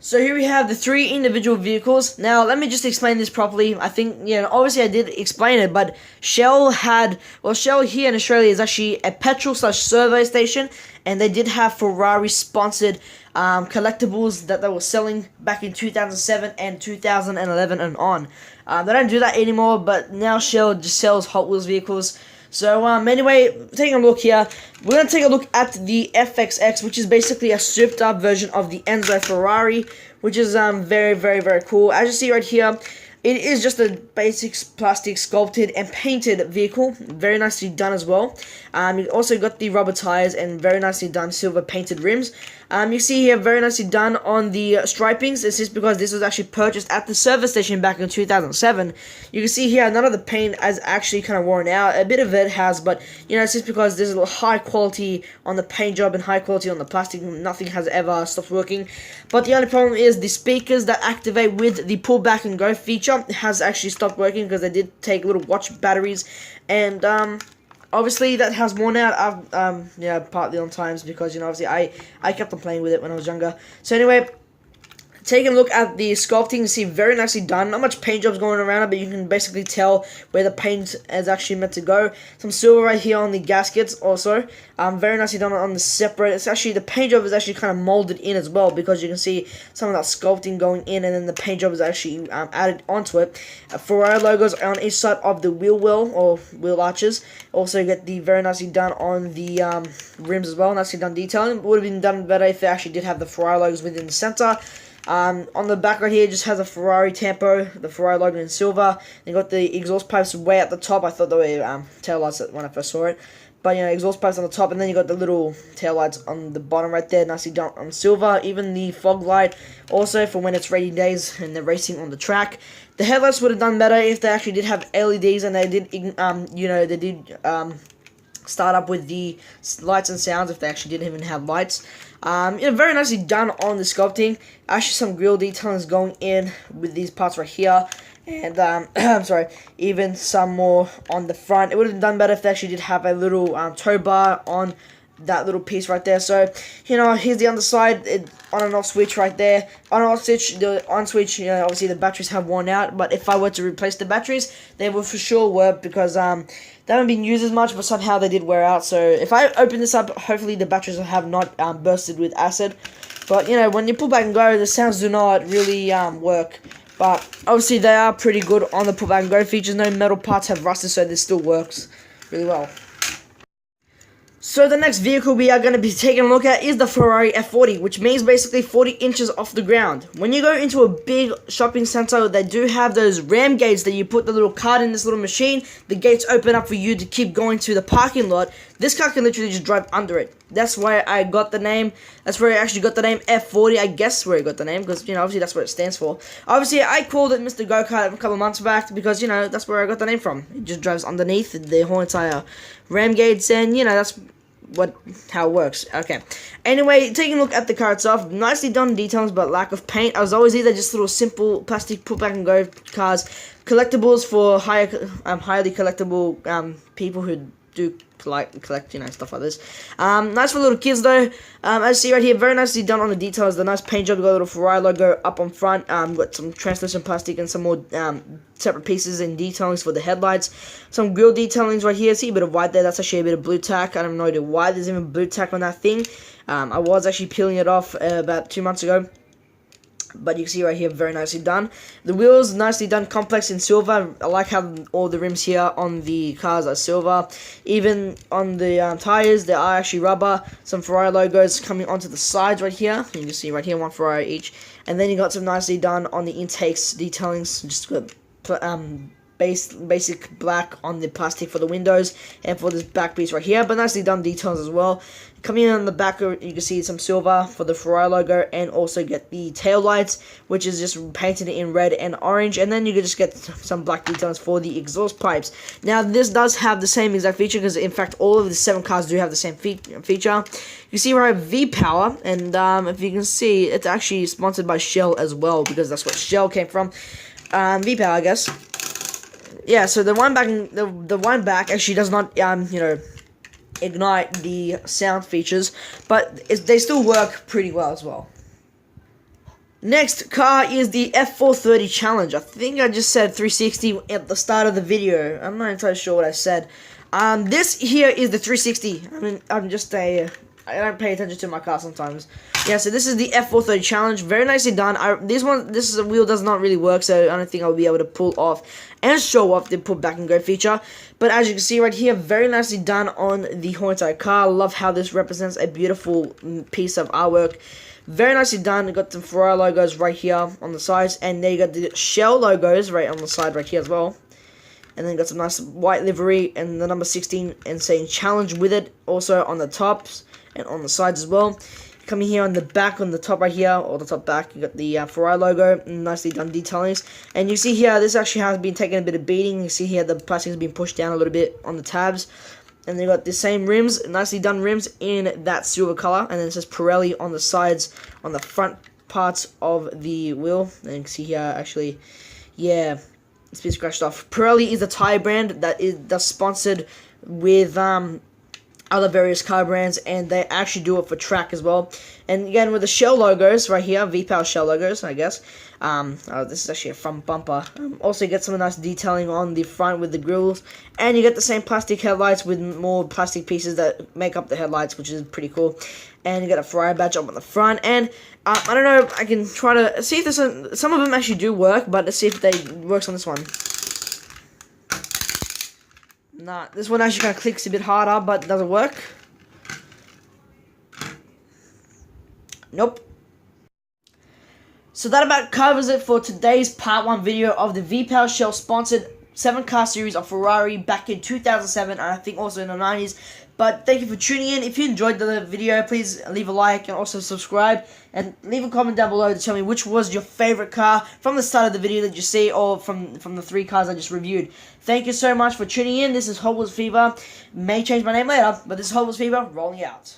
So here we have the three individual vehicles. Now, let me just explain this properly. I think, obviously I did explain it, but Shell here in Australia is actually a petrol/survey station, and they did have Ferrari sponsored collectibles that they were selling back in 2007 and 2011 and on. They don't do that anymore, but now Shell just sells Hot Wheels vehicles. So, anyway, taking a look here, we're going to take a look at the FXX, which is basically a stripped-up version of the Enzo Ferrari, which is very, very, very cool. As you see right here, it is just a basic plastic sculpted and painted vehicle, very nicely done as well. You also got the rubber tires and very nicely done silver painted rims. You see here, very nicely done on the stripings. This is because this was actually purchased at the service station back in 2007. You can see here, none of the paint has actually kind of worn out. A bit of it has, but, it's just because there's a high quality on the paint job and high quality on the plastic. Nothing has ever stopped working. But the only problem is the speakers that activate with the pull back and go feature has actually stopped working because they did take little watch batteries. And, obviously that has worn out, partly on times because, obviously I kept on playing with it when I was younger. So anyway, taking a look at the sculpting, you see very nicely done. Not much paint jobs going around it, but you can basically tell where the paint is actually meant to go. Some silver right here on the gaskets also. Very nicely done on the separate. It's actually, the paint job is actually kind of molded in as well, because you can see some of that sculpting going in, and then the paint job is actually added onto it. Ferrari logos on each side of the wheel well, or wheel arches. Also get the very nicely done on the rims as well. Nicely done detailing. It would have been done better if they actually did have the Ferrari logos within the center. On the back right here, just has a Ferrari tempo, the Ferrari logo in silver. They got the exhaust pipes way at the top. I thought they were tail lights when I first saw it, but exhaust pipes on the top, and then you got the little tail lights on the bottom right there, nicely done on silver. Even the fog light, also for when it's rainy days and they're racing on the track. The headlights would have done better if they actually did have LEDs, and they did start up with the lights and sounds if they actually didn't even have lights. Very nicely done on the sculpting. Actually, some grille detailing going in with these parts right here, and I'm sorry, even some more on the front. It would have done better if they actually did have a little tow bar on that little piece right there. So, here's the underside, on and off switch right there. On and off switch, the on switch, obviously the batteries have worn out, but if I were to replace the batteries, they will for sure work, because they haven't been used as much, but somehow they did wear out. So if I open this up, hopefully the batteries have not bursted with acid. But, when you pull back and go, the sounds do not really work. But obviously they are pretty good on the pull back and go features. No metal parts have rusted, so this still works really well. So the next vehicle we are going to be taking a look at is the Ferrari F40, which means basically 40 inches off the ground. When you go into a big shopping center, they do have those ram gates that you put the little card in this little machine. The gates open up for you to keep going to the parking lot. This car can literally just drive under it. That's where I got the name. That's where I actually got the name F40. I guess where I got the name, because, obviously that's what it stands for. Obviously, I called it Mr. Go-Kart a couple months back because, that's where I got the name from. It just drives underneath the whole entire ram gates, and, that's how it works. Okay. Anyway, taking a look at the car itself, nicely done details, but lack of paint. As always, these are just little simple plastic put back and go cars, collectibles for highly collectible people who do collect, stuff like this. Nice for little kids though. As you see right here, very nicely done on the details. The nice paint job, got a little Ferrari logo up on front. Got some translucent plastic and some more separate pieces and detailings for the headlights. Some grille detailings right here. See a bit of white there. That's actually a bit of blue tack. I don't know why there's even blue tack on that thing. I was actually peeling it off about 2 months ago. But you can see right here, very nicely done. The wheels, nicely done, complex in silver. I like how all the rims here on the cars are silver. Even on the tires, they are actually rubber. Some Ferrari logos coming onto the sides right here. You can see right here, one Ferrari each. And then you got some nicely done on the intakes, detailings. Just got basic black on the plastic for the windows and for this back piece right here, but nicely done details as well. Coming in on the back, you can see some silver for the Ferrari logo, and also get the tail lights, which is just painted in red and orange, and then you can just get some black details for the exhaust pipes. Now this does have the same exact feature, because in fact all of the 7 cars do have the same feature. You see right, V-Power, and if you can see, it's actually sponsored by Shell as well, because that's what Shell came from. V-Power, I guess. Yeah, so the one back actually does not ignite the sound features, but they still work pretty well as well. Next car is the F430 Challenge. I think I just said 360 at the start of the video. I'm not entirely sure what I said. This here is the 360. I mean, I don't pay attention to my car sometimes. Yeah, so this is the F430 Challenge. Very nicely done. This wheel does not really work, so I don't think I'll be able to pull off and show off the put back and go feature. But as you can see right here, very nicely done on the whole entire car. Love how this represents a beautiful piece of artwork. Very nicely done. You got the Ferrari logos right here on the sides, and then you got the Shell logos right on the side right here as well. And then you got some nice white livery and the number 16 and saying challenge with it also on the tops and on the sides as well. Coming here on the back, on the top right here, or the top back, you got the Ferrari logo, nicely done detailings. And you see here, this actually has been taking a bit of beating. You see here the plastic has been pushed down a little bit on the tabs. And then you got the same rims, nicely done rims in that silver color. And then it says Pirelli on the sides, on the front parts of the wheel. And you can see here, actually, yeah, it's been scratched off. Pirelli is the tire brand that's sponsored with other various car brands, and they actually do it for track as well. And again, with the Shell logos right here, V-Power Shell logos, I guess. This is actually a front bumper. Also, you get some nice detailing on the front with the grills, and you get the same plastic headlights with more plastic pieces that make up the headlights, which is pretty cool. And you get a Ferrari badge up on the front, and I don't know, I can try to see if there's some of them actually do work, but let's see if they works on this one. Nah, this one actually kind of clicks a bit harder, but does it work? Nope. So that about covers it for today's part 1 video of the V-Power Shell sponsored 7-car series of Ferrari back in 2007, and I think also in the 90s. But thank you for tuning in. If you enjoyed the video, please leave a like and also subscribe. And leave a comment down below to tell me which was your favorite car from the start of the video that you see, or from the 3 cars I just reviewed. Thank you so much for tuning in. This is Hot Wheels Fever. May change my name later, but this is Hot Wheels Fever rolling out.